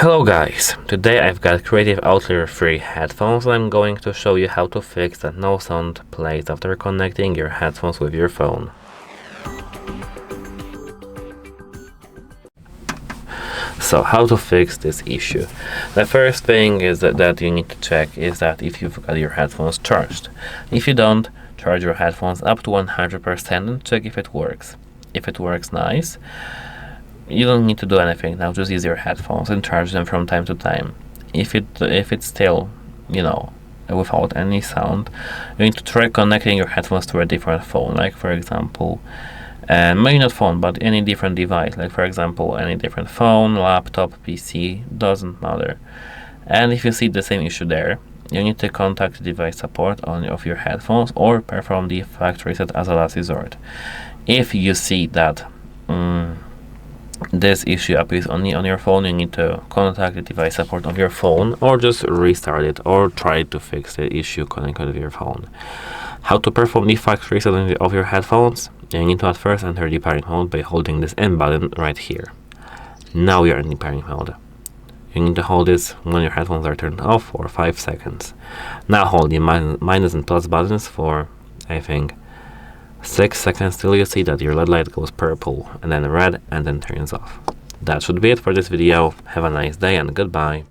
Hello guys, today I've got Creative Outlier free headphones and I'm going to show you how to fix that no sound plays after connecting your headphones with your phone. So how to fix this issue? The first thing is that you need to check is that if you've got your headphones charged. If you don't, charge your headphones up to 100% and check if it works. If it works, nice. You don't need to do anything now, just use your headphones and charge them from time to time. If it's still, without any sound, you need to try connecting your headphones to a different phone, like for example, maybe not phone, but any different device, like for example, any different phone, laptop, PC, doesn't matter. And if you see the same issue there, you need to contact the device support of your headphones or perform the factory reset as a last resort. If you see that this issue appears only on your phone, you need to contact the device support of your phone or just restart it or try to fix the issue connected with your phone. How to perform the factory reset of your headphones? You need to at first enter the pairing mode by holding this M button right here. Now you're in the pairing mode. You need to hold this when your headphones are turned off for 5 seconds. Now hold the minus and plus buttons for, I think, 6 seconds till you see that your LED light goes purple and then red and then turns off. That should be it for this video. Have a nice day and goodbye.